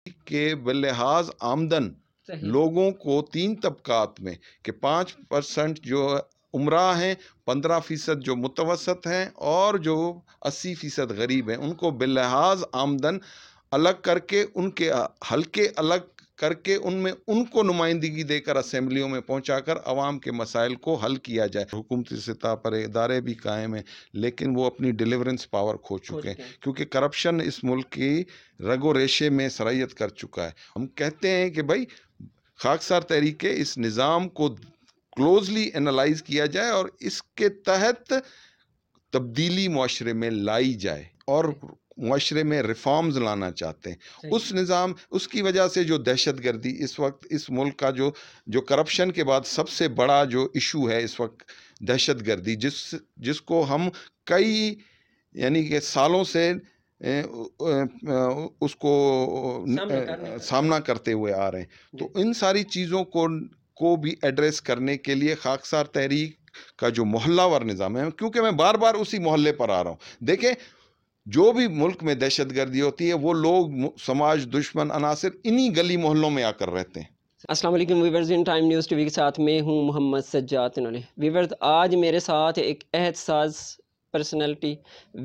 کہ بلحاظ آمدن لوگوں کو 3 طبقات میں کہ 5% جو عمرہ ہیں، 15% جو متوسط ہیں اور جو 80% غریب ہیں، ان کو بلحاظ آمدن الگ کر کے ان کے حلقے الگ کر کے ان کو نمائندگی دے کر اسمبلیوں میں پہنچا کر عوام کے مسائل کو حل کیا جائے۔ حکومتی سطح پر ادارے بھی قائم ہیں لیکن وہ اپنی ڈیلیورنس پاور کھو چکے ہیں کیونکہ کرپشن اس ملک کی رگ و ریشے میں سرایت کر چکا ہے۔ ہم کہتے ہیں کہ بھائی خاکسار تحریک اس نظام کو کلوزلی انالائز کیا جائے اور اس کے تحت تبدیلی معاشرے میں لائی جائے، اور معاشرے میں ریفارمز لانا چاہتے ہیں۔ اس نظام، اس کی وجہ سے جو دہشت گردی اس وقت اس ملک کا جو کرپشن کے بعد سب سے بڑا جو ایشو ہے اس وقت دہشت گردی، جس کو ہم کئی یعنی کہ سالوں سے اس کو سامنا کرتے ہوئے آ رہے ہیں، تو ان ساری چیزوں کو بھی ایڈریس کرنے کے لیے خاکسار تحریک کا جو محلہ وار نظام ہے، کیونکہ میں بار بار اسی محلے پر آ رہا ہوں، دیکھیں جو بھی ملک میں دہشت گردی ہوتی ہے وہ لوگ سماج دشمن عناصر انہی گلی محلوں میں آ کر رہتے ہیں۔ السلام علیکم ویورز، ان ٹائم نیوز ٹی وی کے ساتھ میں ہوں محمد سجاد نولے۔ ویورز، آج میرے ساتھ ایک عہد ساز personality,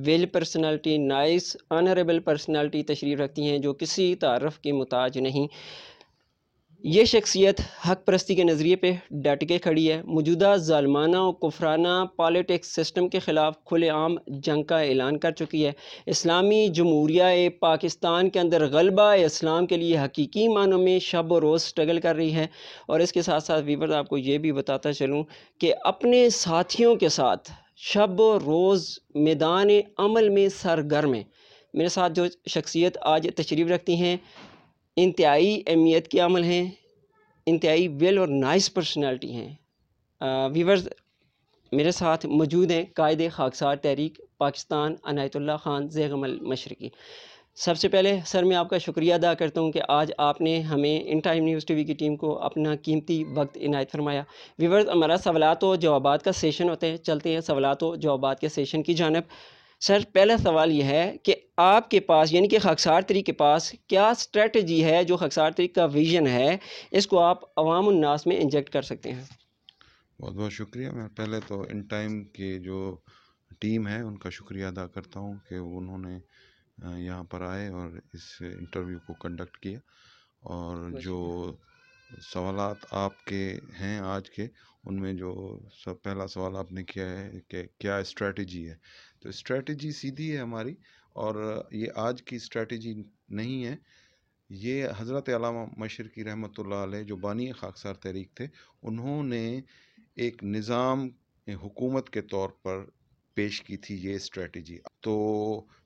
well personality, nice honourable personality تشریف رکھتی ہیں جو کسی تعارف کے محتاج نہیں۔ یہ شخصیت حق پرستی کے نظریے پہ ڈٹ کے کھڑی ہے، موجودہ ظالمانہ و کفرانہ پالیٹکس سسٹم کے خلاف کھلے عام جنگ کا اعلان کر چکی ہے، اسلامی جمہوریہ پاکستان کے اندر غلبہ اسلام کے لیے حقیقی معنوں میں شب و روز سٹرگل کر رہی ہے، اور اس کے ساتھ ساتھ ویورز آپ کو یہ بھی بتاتا چلوں کہ اپنے ساتھیوں کے ساتھ شب و روز میدان عمل میں سرگرم ہے۔ میرے ساتھ جو شخصیت آج تشریف رکھتی ہیں انتہائی اہمیت کے عمل ہیں، انتہائی ویل اور نائس پرسنالٹی ہیں۔ ویورز، میرے ساتھ موجود ہیں قائد خاکسار تحریک پاکستان عنایت اللہ خان زیغم المشرقی۔ سب سے پہلے سر میں آپ کا شکریہ ادا کرتا ہوں کہ آج آپ نے ہمیں ان ٹائم نیوز ٹی وی کی ٹیم کو اپنا قیمتی وقت عنایت فرمایا۔ ویورز، ہمارا سوالات و جوابات کا سیشن ہوتے ہیں، چلتے ہیں سوالات و جوابات کے سیشن کی جانب۔ سر، پہلا سوال یہ ہے کہ آپ کے پاس یعنی کہ خاکسار تحریک کے پاس کیا اسٹریٹجی ہے، جو خاکسار تحریک کا ویژن ہے اس کو آپ عوام الناس میں انجیکٹ کر سکتے ہیں؟ بہت بہت شکریہ۔ میں پہلے تو ان ٹائم کی جو ٹیم ہے ان کا شکریہ ادا کرتا ہوں کہ انہوں نے یہاں پر آئے اور اس انٹرویو کو کنڈکٹ کیا، اور جو سوالات آپ کے ہیں آج کے، ان میں جو پہلا سوال آپ نے کیا ہے کہ کیا اسٹریٹجی ہے، تو اسٹریٹجی سیدھی ہے ہماری، اور یہ آج کی اسٹریٹجی نہیں ہے، یہ حضرت علامہ مشرقی رحمۃ اللہ علیہ جو بانی خاکسار تحریک تھے، انہوں نے ایک نظام حکومت کے طور پر پیش کی تھی یہ اسٹریٹجی۔ تو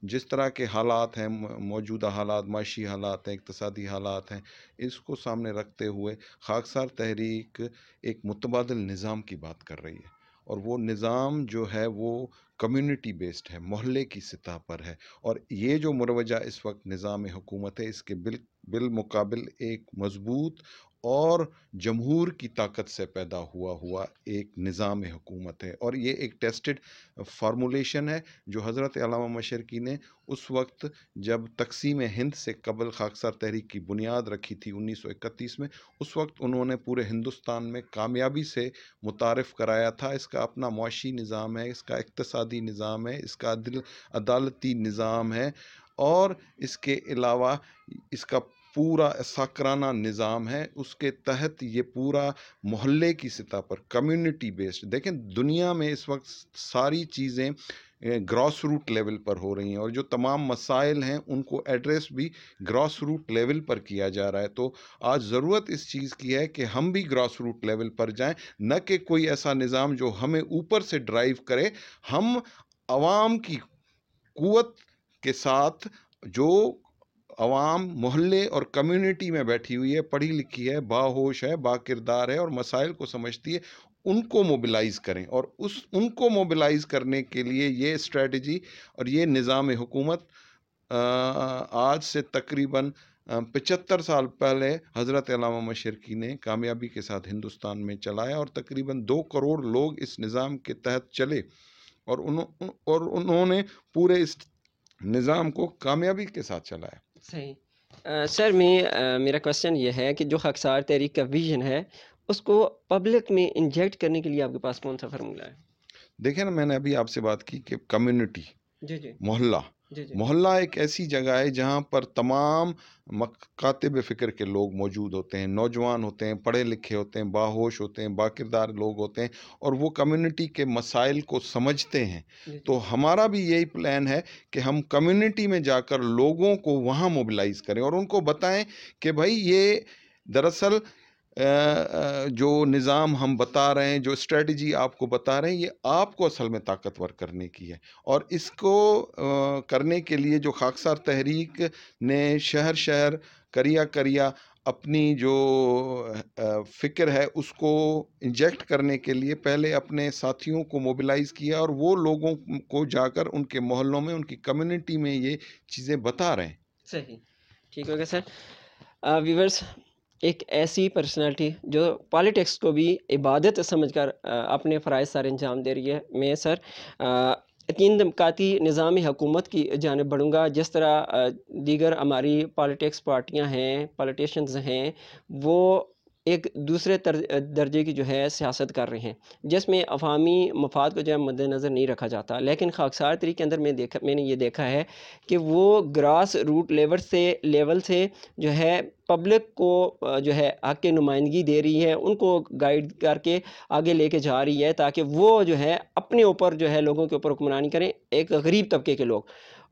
جس طرح کے حالات ہیں، موجودہ حالات، معاشی حالات ہیں، اقتصادی حالات ہیں، اس کو سامنے رکھتے ہوئے خاکسار تحریک ایک متبادل نظام کی بات کر رہی ہے، اور وہ نظام جو ہے وہ کمیونٹی بیسڈ ہے، محلے کی سطح پر ہے، اور یہ جو مروجہ اس وقت نظام حکومت ہے اس کے بالمقابل ایک مضبوط اور جمہور کی طاقت سے پیدا ہوا ایک نظام حکومت ہے، اور یہ ایک ٹیسٹڈ فارمولیشن ہے جو حضرت علامہ مشرقی نے اس وقت جب تقسیم ہند سے قبل خاکسار تحریک کی بنیاد رکھی تھی 1931 میں، اس وقت انہوں نے پورے ہندوستان میں کامیابی سے متعارف کرایا تھا۔ اس کا اپنا معاشی نظام ہے، اس کا اقتصادی نظام ہے، اس کا عدالتی نظام ہے، اور اس کے علاوہ اس کا پورا ساکرانہ نظام ہے، اس کے تحت یہ پورا محلے کی سطح پر کمیونٹی بیسڈ۔ دیکھیں دنیا میں اس وقت ساری چیزیں گراس روٹ لیول پر ہو رہی ہیں، اور جو تمام مسائل ہیں ان کو ایڈریس بھی گراس روٹ لیول پر کیا جا رہا ہے، تو آج ضرورت اس چیز کی ہے کہ ہم بھی گراس روٹ لیول پر جائیں، نہ کہ کوئی ایسا نظام جو ہمیں اوپر سے ڈرائیو کرے، ہم عوام کی قوت کے ساتھ، جو عوام محلے اور کمیونٹی میں بیٹھی ہوئی ہے، پڑھی لکھی ہے، باہوش ہے، با کردار ہے اور مسائل کو سمجھتی ہے، ان کو موبلائز کریں، اور ان کو موبلائز کرنے کے لیے یہ اسٹریٹجی اور یہ نظام حکومت آج سے تقریباً 75 سال پہلے حضرت علامہ مشرقی نے کامیابی کے ساتھ ہندوستان میں چلایا، اور تقریباً 2 کروڑ لوگ اس نظام کے تحت چلے، اور انہوں نے پورے اس نظام کو کامیابی کے ساتھ چلایا۔ صحیح۔ سر میرا کوشچن یہ ہے کہ جو خاکسار تحریک کا ویژن ہے اس کو پبلک میں انجیکٹ کرنے کے لیے آپ کے پاس کون سا فارمولہ ہے؟ دیکھیں نا، میں نے ابھی آپ سے بات کی کہ کمیونٹی، جی جی محلہ جی جی محلہ ایک ایسی جگہ ہے جہاں پر تمام مکاتب فکر کے لوگ موجود ہوتے ہیں، نوجوان ہوتے ہیں، پڑھے لکھے ہوتے ہیں، باہوش ہوتے ہیں، باکردار لوگ ہوتے ہیں، اور وہ کمیونٹی کے مسائل کو سمجھتے ہیں۔ جی جی تو ہمارا بھی یہی پلان ہے کہ ہم کمیونٹی میں جا کر لوگوں کو وہاں موبلائز کریں اور ان کو بتائیں کہ بھائی یہ دراصل جو نظام ہم بتا رہے ہیں، جو اسٹریٹجی آپ کو بتا رہے ہیں، یہ آپ کو اصل میں طاقتور کرنے کی ہے، اور اس کو کرنے کے لیے جو خاکسار تحریک نے شہر شہر کریا کریا اپنی جو فکر ہے اس کو انجیکٹ کرنے کے لیے پہلے اپنے ساتھیوں کو موبلائز کیا، اور وہ لوگوں کو جا کر ان کے محلوں میں، ان کی کمیونٹی میں یہ چیزیں بتا رہے ہیں۔ صحیح، ٹھیک ہو گیا سر۔ ویورس، ایک ایسی پرسنالٹی جو پالیٹکس کو بھی عبادت سمجھ کر اپنے فرائض سر انجام دے رہی ہے، میں سر تین طبقاتی نظام حکومت کی جانب بڑھوں گا۔ جس طرح دیگر ہماری پالیٹکس پارٹیاں ہیں، پالیٹیشنز ہیں، وہ ایک دوسرے درجے کی جو ہے سیاست کر رہے ہیں، جس میں عوامی مفاد کو جو ہے مد نظر نہیں رکھا جاتا، لیکن خاکسار طریقے کے اندر میں نے یہ دیکھا ہے کہ وہ گراس روٹ لیول سے جو ہے پبلک کو جو ہے حق کی نمائندگی دے رہی ہے، ان کو گائیڈ کر کے آگے لے کے جا رہی ہے، تاکہ وہ جو ہے اپنے اوپر جو ہے لوگوں کے اوپر حکمرانی کریں، ایک غریب طبقے کے لوگ۔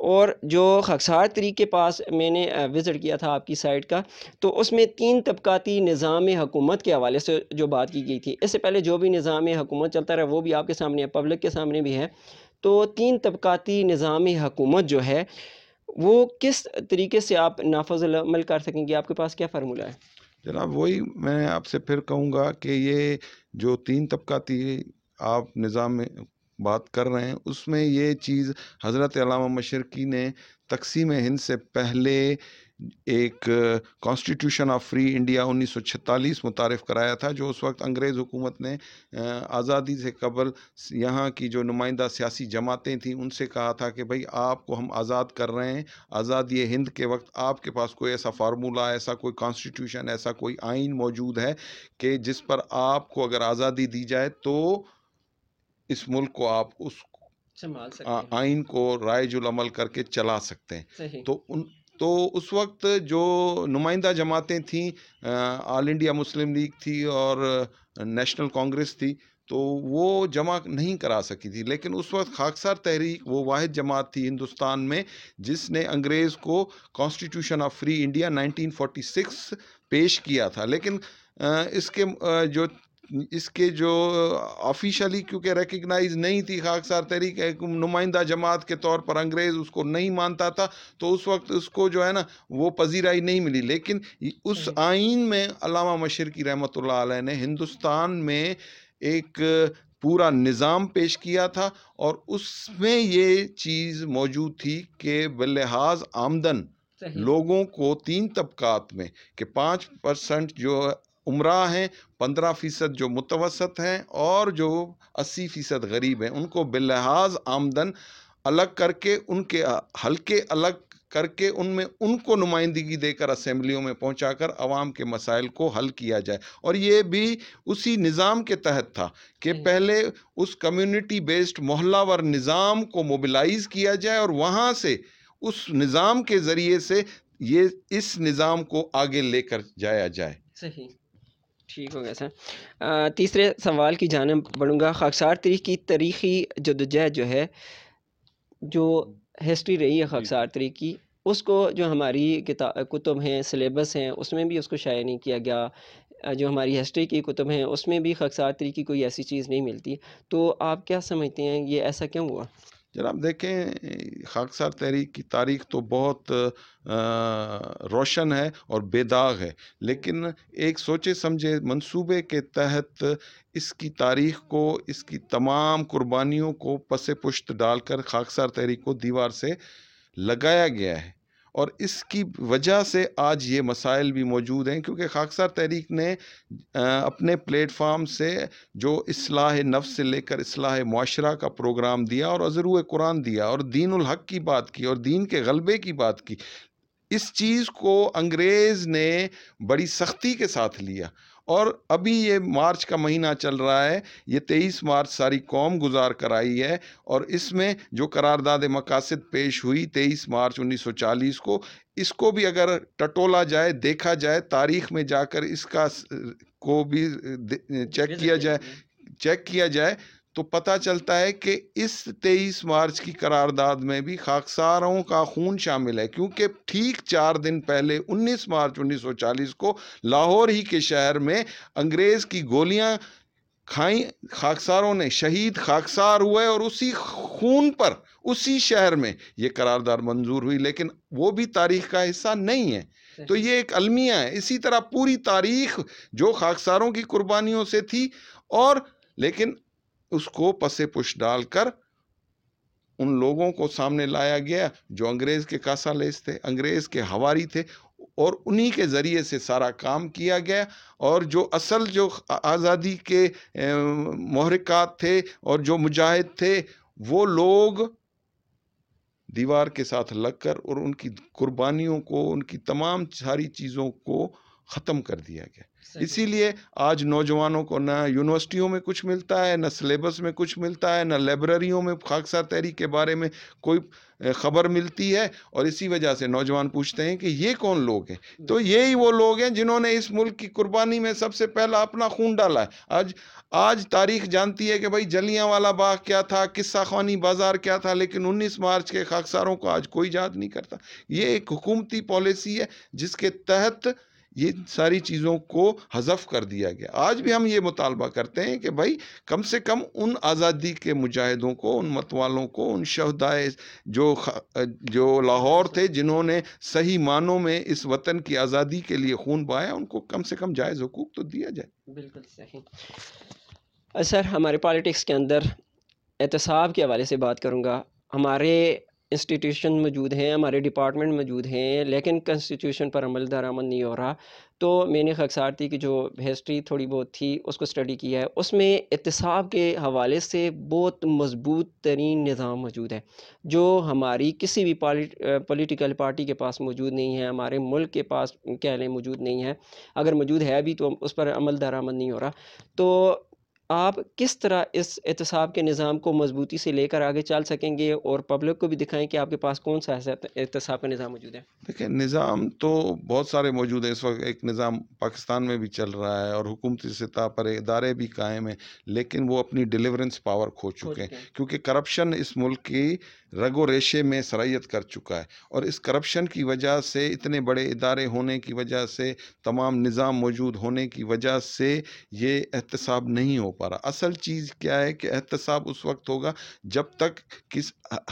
اور جو خاکسار طریق کے پاس میں نے وزٹ کیا تھا آپ کی سائٹ کا، تو اس میں تین طبقاتی نظام حکومت کے حوالے سے جو بات کی گئی تھی، اس سے پہلے جو بھی نظام حکومت چلتا رہا وہ بھی آپ کے سامنے ہے، پبلک کے سامنے بھی ہے۔ تو تین طبقاتی نظام حکومت جو ہے وہ کس طریقے سے آپ نافذ العمل کر سکیں گے؟ آپ کے پاس کیا فارمولہ ہے؟ جناب، وہی میں آپ سے پھر کہوں گا کہ یہ جو تین طبقاتی آپ نظام میں بات کر رہے ہیں، اس میں یہ چیز حضرت علامہ مشرقی نے تقسیم ہند سے پہلے ایک کانسٹیٹیوشن آف فری انڈیا 1946 متعارف کرایا تھا، جو اس وقت انگریز حکومت نے آزادی سے قبل یہاں کی جو نمائندہ سیاسی جماعتیں تھیں ان سے کہا تھا کہ بھائی آپ کو ہم آزاد کر رہے ہیں، آزادی ہند کے وقت آپ کے پاس کوئی ایسا فارمولہ، ایسا کوئی کانسٹیٹیوشن، ایسا کوئی آئین موجود ہے کہ جس پر آپ کو اگر آزادی دی جائے تو اس ملک کو آپ اس سنبھال سکتے ہیں۔ آئین کو رائج العمل کر کے چلا سکتے ہیں۔ صحیح۔ تو اس وقت جو نمائندہ جماعتیں تھیں، آل انڈیا مسلم لیگ تھی اور نیشنل کانگریس تھی، تو وہ جمع نہیں کرا سکی تھی، لیکن اس وقت خاکسار تحریک وہ واحد جماعت تھی ہندوستان میں جس نے انگریز کو کانسٹیٹیوشن آف فری انڈیا 1946 پیش کیا تھا، لیکن اس کے جو آفیشلی کیونکہ ریکگنائز نہیں تھی خاکسار تحریک، ایک نمائندہ جماعت کے طور پر انگریز اس کو نہیں مانتا تھا، تو اس وقت اس کو جو ہے نا وہ پذیرائی نہیں ملی، لیکن اس آئین میں علامہ مشرقی رحمۃ اللہ علیہ نے ہندوستان میں ایک پورا نظام پیش کیا تھا، اور اس میں یہ چیز موجود تھی کہ بلحاظ آمدن لوگوں کو تین طبقات میں کہ 5% جو عمرہ ہیں، 15% جو متوسط ہیں، اور جو 80% غریب ہیں، ان کو بلحاظ آمدن الگ کر کے ان کے حلقے الگ کر کے ان میں ان کو نمائندگی دے کر اسمبلیوں میں پہنچا کر عوام کے مسائل کو حل کیا جائے۔ اور یہ بھی اسی نظام کے تحت تھا کہ پہلے اس کمیونٹی بیسڈ محلہ ور نظام کو موبلائز کیا جائے، اور وہاں سے اس نظام کے ذریعے سے یہ اس نظام کو آگے لے کر جایا جائے۔ صحیح، ٹھیک ہو گیا سر۔ تیسرے سوال کی جانب بڑھوں گا۔ خاکسار طریق کی تاریخی جدوجہد جو ہے، جو ہسٹری رہی ہے خاکسار طریق کی، اس کو جو ہماری کتب ہیں، سلیبس ہیں، اس میں بھی اس کو شائع نہیں کیا گیا۔ جو ہماری ہسٹری کی کتب ہیں اس میں بھی خاکسار طریق کی کوئی ایسی چیز نہیں ملتی، تو آپ کیا سمجھتے ہیں یہ ایسا کیوں ہوا؟ جناب دیکھیں، خاکسار تحریک کی تاریخ تو بہت روشن ہے اور بے داغ ہے، لیکن ایک سوچے سمجھے منصوبے کے تحت اس کی تاریخ کو، اس کی تمام قربانیوں کو پس پشت ڈال کر خاکسار تحریک کو دیوار سے لگایا گیا ہے، اور اس کی وجہ سے آج یہ مسائل بھی موجود ہیں، کیونکہ خاکسار تحریک نے اپنے پلیٹ فارم سے جو اصلاح نفس سے لے کر اصلاح معاشرہ کا پروگرام دیا، اور ازروع قرآن دیا، اور دین الحق کی بات کی، اور دین کے غلبے کی بات کی، اس چیز کو انگریز نے بڑی سختی کے ساتھ لیا، اور ابھی یہ مارچ کا مہینہ چل رہا ہے، یہ 23 مارچ ساری قوم گزار کر آئی ہے، اور اس میں جو قرارداد مقاصد پیش ہوئی 23 مارچ 1940 کو، اس کو بھی اگر ٹٹولا جائے، دیکھا جائے، تاریخ میں جا کر اس کا کو بھی چیک کیا جائے تو پتہ چلتا ہے کہ اس 23 مارچ کی قرارداد میں بھی خاکساروں کا خون شامل ہے، کیونکہ ٹھیک 4 دن پہلے 19 مارچ 1940 کو لاہور ہی کے شہر میں انگریز کی گولیاں کھائیں خاکساروں نے، شہید خاکسار ہوئے، اور اسی خون پر اسی شہر میں یہ قرارداد منظور ہوئی، لیکن وہ بھی تاریخ کا حصہ نہیں ہے۔ تو یہ ایک المیہ ہے۔ اسی طرح پوری تاریخ جو خاکساروں کی قربانیوں سے تھی، اور لیکن اس کو پس پش ڈال کر ان لوگوں کو سامنے لایا گیا جو انگریز کے کاسالیس تھے، انگریز کے ہواری تھے، اور انہی کے ذریعے سے سارا کام کیا گیا، اور جو اصل جو آزادی کے محرکات تھے اور جو مجاہد تھے، وہ لوگ دیوار کے ساتھ لگ کر اور ان کی قربانیوں کو، ان کی تمام ساری چیزوں کو ختم کر دیا گیا۔ اسی لیے آج نوجوانوں کو نہ یونیورسٹیوں میں کچھ ملتا ہے، نہ سلیبس میں کچھ ملتا ہے، نہ لائبریریوں میں خاکسار تحریک کے بارے میں کوئی خبر ملتی ہے، اور اسی وجہ سے نوجوان پوچھتے ہیں کہ یہ کون لوگ ہیں؟ تو یہی وہ لوگ ہیں جنہوں نے اس ملک کی قربانی میں سب سے پہلا اپنا خون ڈالا ہے۔ آج تاریخ جانتی ہے کہ بھائی جلیاں والا باغ کیا تھا، قصہ خوانی بازار کیا تھا، لیکن 19 مارچ کے خاکساروں کو آج کوئی یاد نہیں کرتا۔ یہ ایک حکومتی پالیسی ہے جس کے تحت یہ ساری چیزوں کو حذف کر دیا گیا۔ آج بھی ہم یہ مطالبہ کرتے ہیں کہ بھائی کم سے کم ان آزادی کے مجاہدوں کو، ان متوالوں کو، ان شہدائے جو لاہور تھے، جنہوں نے صحیح معنوں میں اس وطن کی آزادی کے لیے خون بہایا، ان کو کم سے کم جائز حقوق تو دیا جائے۔ بالکل صحیح۔ سر، ہمارے پالیٹکس کے اندر احتساب کے حوالے سے بات کروں گا۔ ہمارے انسٹیٹیوشن موجود ہیں، ہمارے ڈپارٹمنٹ موجود ہیں، لیکن کنسٹیٹیوشن پر عمل درآمد نہیں ہو رہا۔ تو میں نے خاکسارتی کی جو ہسٹری تھوڑی بہت تھی اس کو اسٹڈی کیا ہے، اس میں احتساب کے حوالے سے بہت مضبوط ترین نظام موجود ہے جو ہماری کسی بھی پولیٹیکل پارٹی کے پاس موجود نہیں ہے، ہمارے ملک کے پاس کہہ لیں موجود نہیں ہے، اگر موجود ہے بھی تو اس پر عمل درآمد نہیں ہو رہا۔ تو آپ کس طرح اس احتساب کے نظام کو مضبوطی سے لے کر آگے چل سکیں گے اور پبلک کو بھی دکھائیں کہ آپ کے پاس کون سا ایسا احتساب کا نظام موجود ہے؟ دیکھیں، نظام تو بہت سارے موجود ہیں۔ اس وقت ایک نظام پاکستان میں بھی چل رہا ہے، اور حکومتی سطح پر ادارے بھی قائم ہیں، لیکن وہ اپنی ڈیلیورنس پاور کھو چکے ہیں، کیونکہ کرپشن اس ملک کی رگ و ریشے میں سرایت کر چکا ہے، اور اس کرپشن کی وجہ سے، اتنے بڑے ادارے ہونے کی وجہ سے، تمام نظام موجود ہونے کی وجہ سے یہ احتساب نہیں ہو پا رہا۔ اصل چیز کیا ہے کہ احتساب اس وقت ہوگا جب تک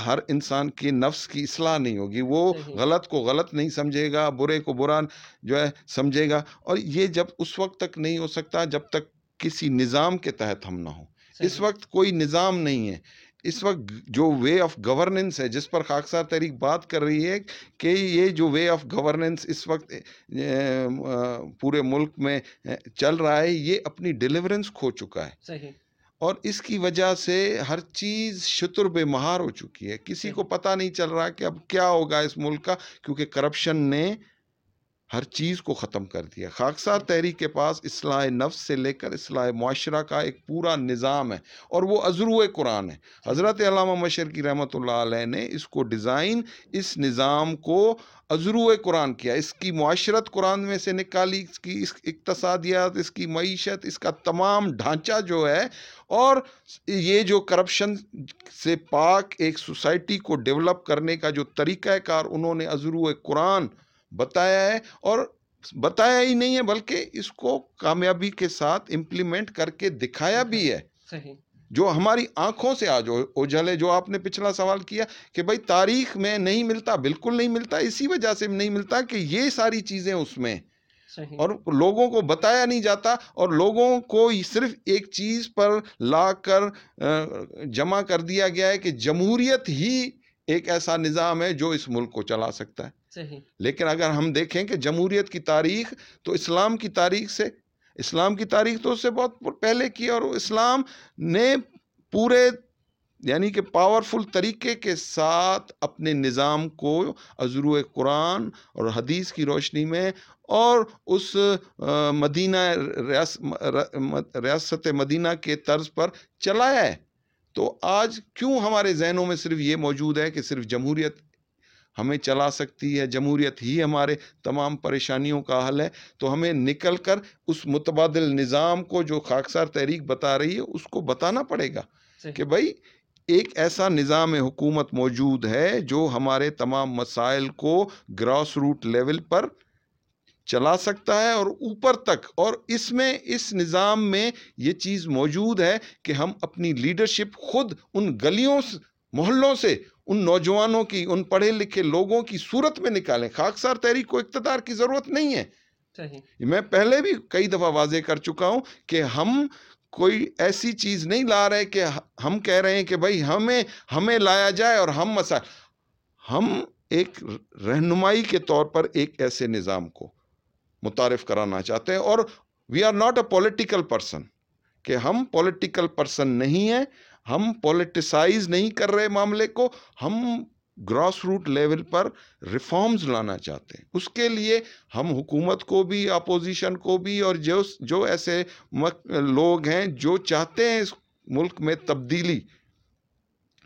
ہر انسان کی نفس کی اصلاح نہیں ہوگی، وہ غلط کو غلط نہیں سمجھے گا، برے کو برا جو ہے سمجھے گا، اور یہ جب اس وقت تک نہیں ہو سکتا جب تک کسی نظام کے تحت ہم نہ ہوں۔ اس وقت کوئی نظام نہیں ہے۔ اس وقت جو وے آف گورننس ہے جس پر خاکسار تحریک بات کر رہی ہے، کہ یہ جو وے آف گورننس اس وقت پورے ملک میں چل رہا ہے، یہ اپنی ڈیلیورنس کھو چکا ہے، صحیح، اور اس کی وجہ سے ہر چیز شتر بے مہار ہو چکی ہے۔ کسی کو پتہ نہیں چل رہا کہ اب کیا ہوگا اس ملک کا، کیونکہ کرپشن نے ہر چیز کو ختم کر دیا۔ خاکسار تحریک کے پاس اصلاح نفس سے لے کر اصلاح معاشرہ کا ایک پورا نظام ہے، اور وہ عذرو قرآن ہے۔ حضرت علامہ مشرقی رحمۃ اللہ علیہ نے اس کو ڈیزائن، اس نظام کو عذرو قرآن کیا، اس کی معاشرت قرآن میں سے نکالی، اس کی اقتصادیات، اس کی معیشت، اس کا تمام ڈھانچہ جو ہے، اور یہ جو کرپشن سے پاک ایک سوسائٹی کو ڈیولپ کرنے کا جو طریقہ کار انہوں نے عذرو قرآن بتایا ہے، اور بتایا ہی نہیں ہے بلکہ اس کو کامیابی کے ساتھ امپلیمنٹ کر کے دکھایا بھی ہے، جو ہماری آنکھوں سے آج اوجھل ہے۔ جو آپ نے پچھلا سوال کیا کہ بھائی تاریخ میں نہیں ملتا، بالکل نہیں ملتا، اسی وجہ سے نہیں ملتا کہ یہ ساری چیزیں اس میں، اور لوگوں کو بتایا نہیں جاتا، اور لوگوں کو صرف ایک چیز پر لا کر جمع کر دیا گیا ہے کہ جمہوریت ہی ایک ایسا نظام ہے جو اس ملک کو چلا سکتا ہے۔ لیکن اگر ہم دیکھیں کہ جمہوریت کی تاریخ تو اسلام کی تاریخ تو اس سے بہت پہلے کی، اور اسلام نے پورے یعنی کہ پاورفل طریقے کے ساتھ اپنے نظام کو ازرو قرآن اور حدیث کی روشنی میں اور اس مدینہ ریاست مدینہ کے طرز پر چلایا ہے. تو آج کیوں ہمارے ذہنوں میں صرف یہ موجود ہے کہ صرف جمہوریت ہمیں چلا سکتی ہے, جمہوریت ہی ہمارے تمام پریشانیوں کا حل ہے. تو ہمیں نکل کر اس متبادل نظام کو جو خاکسار تحریک بتا رہی ہے اس کو بتانا پڑے گا کہ بھائی ایک ایسا نظام حکومت موجود ہے جو ہمارے تمام مسائل کو گراس روٹ لیول پر چلا سکتا ہے اور اوپر تک. اور اس نظام میں یہ چیز موجود ہے کہ ہم اپنی لیڈرشپ خود ان گلیوں محلوں سے ان نوجوانوں کی, ان پڑھے لکھے لوگوں کی صورت میں نکالیں. خاکسار تحریک کو اقتدار کی ضرورت نہیں ہے. میں پہلے بھی کئی دفعہ واضح کر چکا ہوں کہ ہم کوئی ایسی چیز نہیں لا رہے کہ ہم کہہ رہے ہیں کہ بھائی ہمیں لایا جائے اور ہم ایک رہنمائی کے طور پر ایک ایسے نظام کو متعارف کرانا چاہتے ہیں. اور we are not a political person, کہ ہم پولیٹیکل پرسن نہیں ہیں, ہم پولیٹیسائز نہیں کر رہے معاملے کو, ہم گراس روٹ لیول پر ریفارمز لانا چاہتے ہیں. اس کے لیے ہم حکومت کو بھی, اپوزیشن کو بھی, اور جو ایسے لوگ ہیں جو چاہتے ہیں اس ملک میں تبدیلی,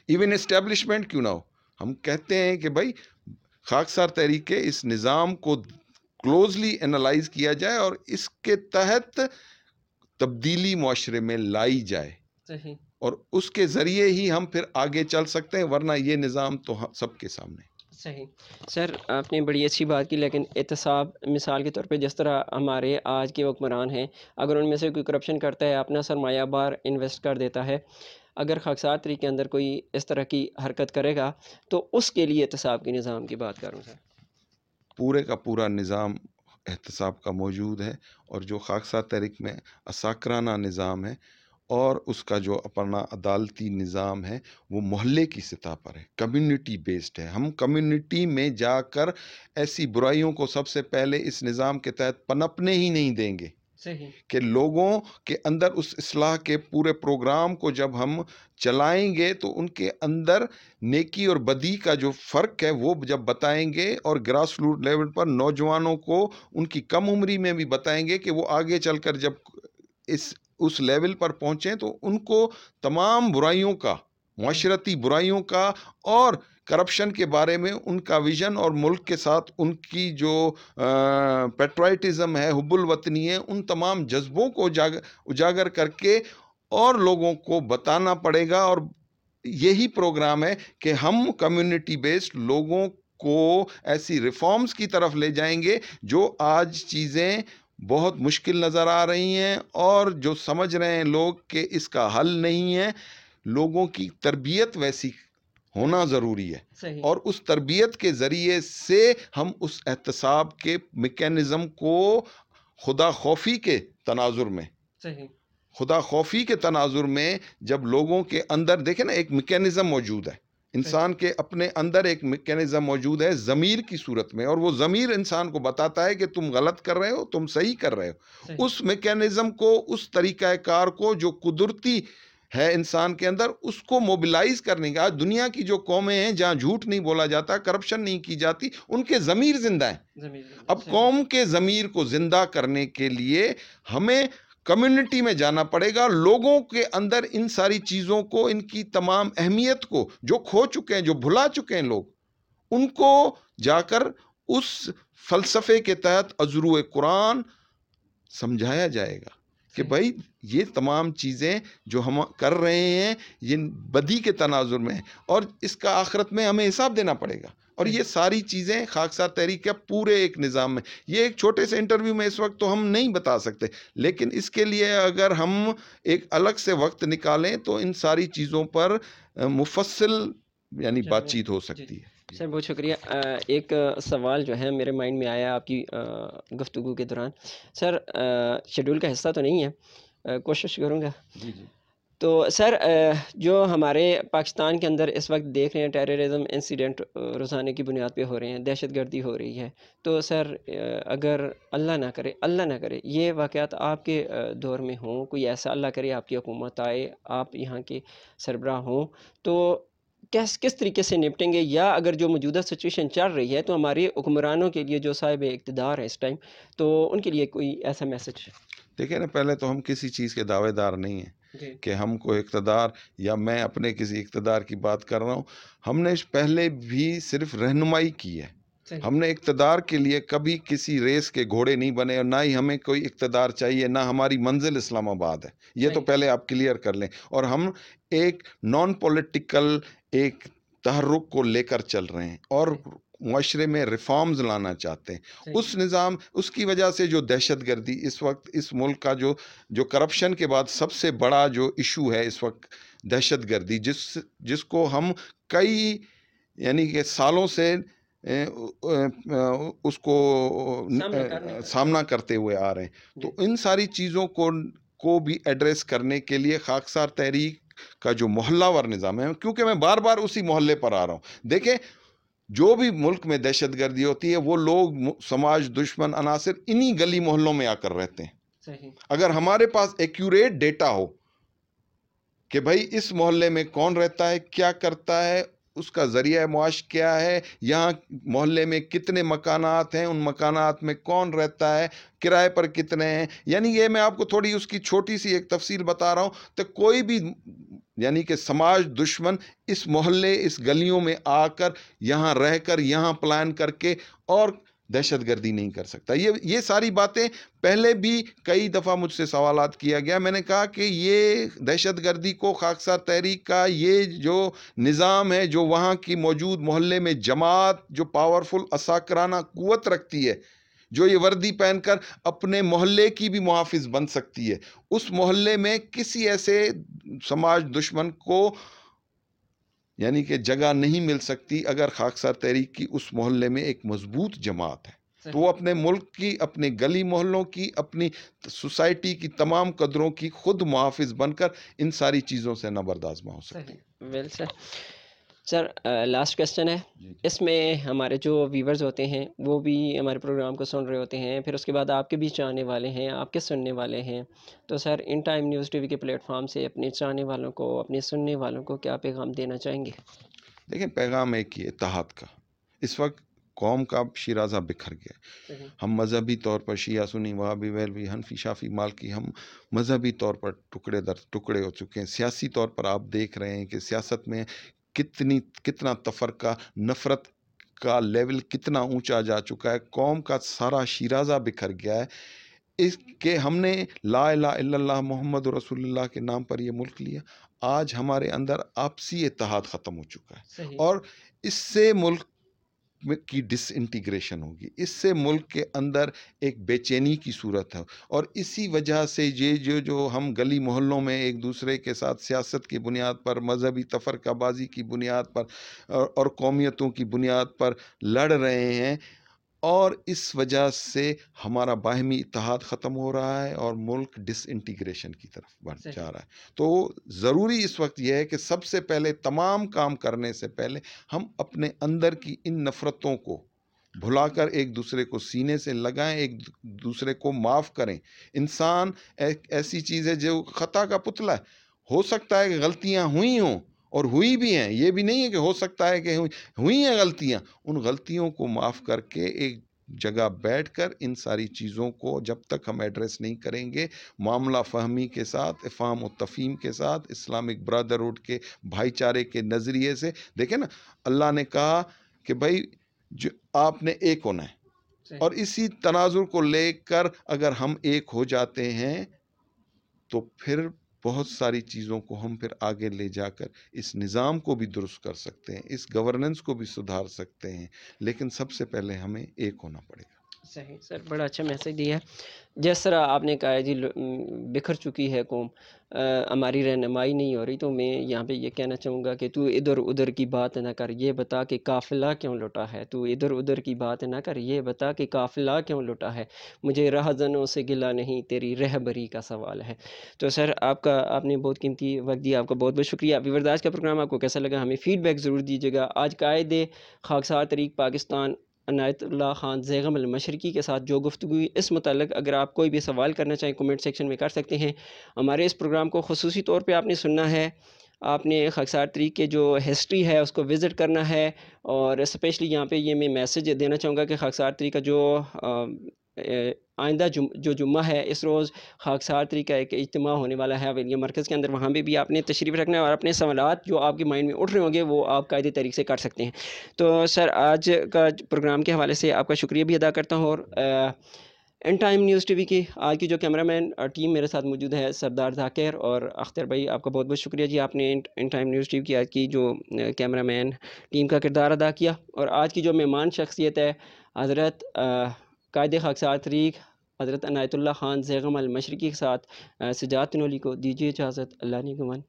ایون اسٹیبلشمنٹ کیوں نہ ہو, ہم کہتے ہیں کہ بھائی خاکسار تحریک کے اس نظام کو کلوزلی انالائز کیا جائے اور اس کے تحت تبدیلی معاشرے میں لائی جائے. صحیح. اور اس کے ذریعے ہی ہم پھر آگے چل سکتے ہیں, ورنہ یہ نظام تو سب کے سامنے. صحیح. سر آپ نے بڑی اچھی بات کی, لیکن احتساب مثال کے طور پہ جس طرح ہمارے آج کے حکمران ہیں, اگر ان میں سے کوئی کرپشن کرتا ہے, اپنا سرمایہ بار انویسٹ کر دیتا ہے, اگر خاکسار طریقے کے اندر کوئی اس طرح کی حرکت کرے گا تو اس کے لیے احتساب کے نظام کی بات کروں سر. پورے کا پورا نظام احتساب کا موجود ہے, اور جو خاکسار تحریک میں اساکرانہ نظام ہے اور اس کا جو اپنا عدالتی نظام ہے وہ محلے کی سطح پر ہے, کمیونٹی بیسڈ ہے. ہم کمیونٹی میں جا کر ایسی برائیوں کو سب سے پہلے اس نظام کے تحت پنپنے ہی نہیں دیں گے. صحیح. کہ لوگوں کے اندر اس اصلاح کے پورے پروگرام کو جب ہم چلائیں گے تو ان کے اندر نیکی اور بدی کا جو فرق ہے وہ جب بتائیں گے, اور گراس روٹ لیول پر نوجوانوں کو ان کی کم عمری میں بھی بتائیں گے کہ وہ آگے چل کر جب اس لیول پر پہنچیں تو ان کو تمام برائیوں کا, معاشرتی برائیوں کا اور کرپشن کے بارے میں ان کا ویژن, اور ملک کے ساتھ ان کی جو پیٹرائٹزم ہے, حب الوطنی ہے, ان تمام جذبوں کو اجاگر کر کے اور لوگوں کو بتانا پڑے گا. اور یہی پروگرام ہے کہ ہم کمیونٹی بیسڈ لوگوں کو ایسی ریفارمز کی طرف لے جائیں گے جو آج چیزیں بہت مشکل نظر آ رہی ہیں, اور جو سمجھ رہے ہیں لوگ کہ اس کا حل نہیں ہے. لوگوں کی تربیت ویسی ہونا ضروری ہے. صحیح. اور اس تربیت کے ذریعے سے ہم اس احتساب کے میکینزم کو خدا خوفی کے تناظر میں, صحیح, خدا خوفی کے تناظر میں جب لوگوں کے اندر دیکھیں نا ایک میکینزم موجود ہے, انسان کے اپنے اندر ایک میکینزم موجود ہے ضمیر کی صورت میں, اور وہ ضمیر انسان کو بتاتا ہے کہ تم غلط کر رہے ہو, تم صحیح کر رہے ہو. اس میکینزم کو, اس طریقہ کار کو جو قدرتی ہے انسان کے اندر, اس کو موبلائز کرنے کا. آج دنیا کی جو قومیں ہیں جہاں جھوٹ نہیں بولا جاتا, کرپشن نہیں کی جاتی, ان کے ضمیر زندہ ہیں. اب قوم کے ضمیر کو زندہ کرنے کے لیے ہمیں کمیونٹی میں جانا پڑے گا, لوگوں کے اندر ان ساری چیزوں کو, ان کی تمام اہمیت کو جو کھو چکے ہیں, جو بھلا چکے ہیں لوگ, ان کو جا کر اس فلسفے کے تحت ازرو قرآن سمجھایا جائے گا کہ بھائی یہ تمام چیزیں جو ہم کر رہے ہیں یہ بدی کے تناظر میں ہیں, اور اس کا آخرت میں ہمیں حساب دینا پڑے گا. اور یہ ساری چیزیں خاکسار تحریک کے پورے ایک نظام میں, یہ ایک چھوٹے سے انٹرویو میں اس وقت تو ہم نہیں بتا سکتے, لیکن اس کے لیے اگر ہم ایک الگ سے وقت نکالیں تو ان ساری چیزوں پر مفصل یعنی بات چیت ہو سکتی ہے. سر بہت شکریہ. ایک سوال جو ہے میرے مائنڈ میں آیا آپ کی گفتگو کے دوران. سر شیڈول کا حصہ تو نہیں ہے, کوشش کروں گا. جی جی. تو سر جو ہمارے پاکستان کے اندر اس وقت دیکھ رہے ہیں ٹیررزم انسیڈنٹ روزانے کی بنیاد پہ ہو رہے ہیں، دہشت گردی ہو رہی ہے، تو سر اگر اللہ نہ کرے یہ واقعات آپ کے دور میں ہوں، کوئی ایسا اللہ کرے آپ کی حکومت آئے، آپ یہاں کے سربراہ ہوں، تو کس طریقے سے نپٹیں گے؟ یا اگر جو موجودہ سچویشن چل رہی ہے تو ہمارے حکمرانوں کے لیے جو صاحب اقتدار ہے اس ٹائم، تو ان کے لیے کوئی ایسا میسج؟ دیکھیں نا، پہلے تو ہم کسی چیز کے دعوے دار نہیں ہیں جی کہ ہم کو اقتدار، یا میں اپنے کسی اقتدار کی بات کر رہا ہوں. ہم نے پہلے بھی صرف رہنمائی کی ہے. صحیح ہم نے اقتدار کے لیے کبھی کسی ریس کے گھوڑے نہیں بنے، اور نہ ہی ہمیں کوئی اقتدار چاہیے، نہ ہماری منزل اسلام آباد ہے. یہ تو صحیح پہلے آپ کلیئر کر لیں. اور ہم ایک نان پولیٹیکل ایک تحرک کو لے کر چل رہے ہیں، اور معاشرے میں ریفارمز لانا چاہتے ہیں. صحیح اس نظام، اس کی وجہ سے جو دہشت گردی اس وقت اس ملک کا جو کرپشن کے بعد سب سے بڑا جو ایشو ہے اس وقت، دہشت گردی، جس کو ہم کئی یعنی کہ سالوں سے اس کو سامنا کرتے ہوئے آ رہے ہیں. تو ان ساری چیزوں کو بھی ایڈریس کرنے کے لیے خاکسار تحریک کا جو محلہ وار نظام ہے، کیونکہ میں بار بار اسی محلے پر آ رہا ہوں. دیکھیں، جو بھی ملک میں دہشت گردی ہوتی ہے، وہ لوگ سماج دشمن عناصر انہی گلی محلوں میں آ کر رہتے ہیں. صحیح اگر ہمارے پاس ایکوریٹ ڈیٹا ہو کہ بھائی اس محلے میں کون رہتا ہے، کیا کرتا ہے، اس کا ذریعہ معاش کیا ہے، یہاں محلے میں کتنے مکانات ہیں، ان مکانات میں کون رہتا ہے، کرائے پر کتنے ہیں، یعنی یہ میں آپ کو تھوڑی اس کی چھوٹی سی ایک تفصیل بتا رہا ہوں. تو کوئی بھی یعنی کہ سماج دشمن اس محلے، اس گلیوں میں آ کر، یہاں رہ کر، یہاں پلان کر کے اور دہشت گردی نہیں کر سکتا. یہ ساری باتیں پہلے بھی کئی دفعہ مجھ سے سوالات کیا گیا. میں نے کہا کہ یہ دہشت گردی کو خاکسار تحریک کا یہ جو نظام ہے، جو وہاں کی موجود محلے میں جماعت جو پاورفل عساکرانہ قوت رکھتی ہے، جو یہ وردی پہن کر اپنے محلے کی بھی محافظ بن سکتی ہے، اس محلے میں کسی ایسے سماج دشمن کو یعنی کہ جگہ نہیں مل سکتی اگر خاکسار تحریک کی اس محلے میں ایک مضبوط جماعت ہے. تو وہ اپنے ملک کی، اپنے گلی محلوں کی، اپنی سوسائٹی کی تمام قدروں کی خود محافظ بن کر ان ساری چیزوں سے نبردآزما ہو سکتی ہے. ویل سر لاسٹ کویسچن ہے. اس میں ہمارے جو ویورز ہوتے ہیں وہ بھی ہمارے پروگرام کو سن رہے ہوتے ہیں، پھر اس کے بعد آپ کے بھی چاہنے والے ہیں، آپ کے سننے والے ہیں. تو sir in time news T V کے پلیٹ فارم سے اپنے چاہنے والوں کو، اپنے سننے والوں کو کیا پیغام دینا چاہیں گے؟ دیکھیں، پیغام ایک ہی، اتحاد کا. اس وقت قوم کا شیرازہ بکھر گیا. ہم مذہبی طور پر شیعہ سنی وہابی بریلوی حنفی شافی مالکی، ہم مذہبی طور پر ٹکڑے در ٹکڑے ہو چکے ہیں. سیاسی طور پر آپ دیکھ رہے ہیں کہ سیاست میں کتنا تفرقہ، نفرت کا لیول کتنا اونچا جا چکا ہے. قوم کا سارا شیرازہ بکھر گیا ہے. اس کے ہم نے لا الہ الا اللہ محمد رسول اللہ کے نام پر یہ ملک لیا. آج ہمارے اندر آپسی اتحاد ختم ہو چکا ہے، اور اس سے ملک کی ڈس انٹیگریشن ہوگی. اس سے ملک کے اندر ایک بے چینی کی صورت ہے، اور اسی وجہ سے یہ جو ہم گلی محلوں میں ایک دوسرے کے ساتھ سیاست کی بنیاد پر، مذہبی تفرقہ بازی کی بنیاد پر اور قومیتوں کی بنیاد پر لڑ رہے ہیں، اور اس وجہ سے ہمارا باہمی اتحاد ختم ہو رہا ہے اور ملک ڈس انٹیگریشن کی طرف بڑھ جا رہا ہے. تو ضروری اس وقت یہ ہے کہ سب سے پہلے، تمام کام کرنے سے پہلے، ہم اپنے اندر کی ان نفرتوں کو بھلا کر ایک دوسرے کو سینے سے لگائیں، ایک دوسرے کو معاف کریں. انسان ایک ایسی چیز ہے جو خطا کا پتلا ہے. ہو سکتا ہے کہ غلطیاں ہوئی ہوں، اور ہوئی بھی ہیں، یہ بھی نہیں ہے کہ ہو سکتا ہے کہ ہوئی ہیں غلطیاں. ان غلطیوں کو معاف کر کے ایک جگہ بیٹھ کر ان ساری چیزوں کو جب تک ہم ایڈریس نہیں کریں گے، معاملہ فہمی کے ساتھ، افہام و تفہیم کے ساتھ، اسلامک برادرہوڈ کے بھائی چارے کے نظریے سے. دیکھیں نا، اللہ نے کہا کہ بھائی جو آپ نے ایک ہونا ہے، اور اسی تناظر کو لے کر اگر ہم ایک ہو جاتے ہیں تو پھر بہت ساری چیزوں کو ہم پھر آگے لے جا کر اس نظام کو بھی درست کر سکتے ہیں، اس گورننس کو بھی سدھار سکتے ہیں. لیکن سب سے پہلے ہمیں ایک ہونا پڑے گا. صحیح سر، بڑا اچھا میسج دیا ہے. جس طرح آپ نے کہا ہے جی بکھر چکی ہے قوم، ہماری رہنمائی نہیں ہو رہی، تو میں یہاں پہ یہ کہنا چاہوں گا کہ تو ادھر ادھر کی بات نہ کر، یہ بتا کہ قافلہ کیوں لٹا ہے. تو ادھر ادھر کی بات نہ کر، یہ بتا کہ قافلہ کیوں لٹا ہے. مجھے رہزنوں سے گلہ نہیں، تیری رہبری کا سوال ہے. تو سر آپ نے بہت قیمتی وقت دیا، آپ کا بہت بہت شکریہ. ویورز آج کا پروگرام آپ کو کیسا لگا ہمیں فیڈ بیک ضرور دیجیے گا. آج قائد خاکسار طریق پاکستان عنایت اللہ خان زیغم المشرقی کے ساتھ جو گفتگو اس متعلق، اگر آپ کوئی بھی سوال کرنا چاہیں کومنٹ سیکشن میں کر سکتے ہیں. ہمارے اس پروگرام کو خصوصی طور پہ آپ نے سننا ہے، آپ نے خاکسار طریق کے جو ہسٹری ہے اس کو وزٹ کرنا ہے. اور اسپیشلی یہاں پہ یہ میں میسج دینا چاہوں گا کہ خاکسار طریق کا جو آئندہ جو جمعہ ہے، اس روز خاکسار طریق کا ایک اجتماع ہونے والا ہے اویلیہ مرکز کے اندر. وہاں پہ بھی آپ نے تشریف رکھنا ہے اور اپنے سوالات جو آپ کے مائنڈ میں اٹھ رہے ہوں گے وہ آپ قاعدے طریق سے کر سکتے ہیں. تو سر آج کا پروگرام کے حوالے سے آپ کا شکریہ بھی ادا کرتا ہوں. اور ان ٹائم نیوز ٹی وی کی آج کی جو کیمرہ مین ٹیم میرے ساتھ موجود ہے سردار ذاکر اور اختر بھائی، آپ کا بہت بہت شکریہ جی. آپ نے ان ٹائم نیوز ٹی وی کی آج کی جو کیمرہ مین ٹیم کا کردار ادا کیا. اور آج کی جو مہمان شخصیت ہے حضرت قائد خاکسار طریق حضرت عنایت اللہ خان زیغم المشرقی کے ساتھ سجاد تنولی کو دیجیے اجازت. اللہ نگہبان.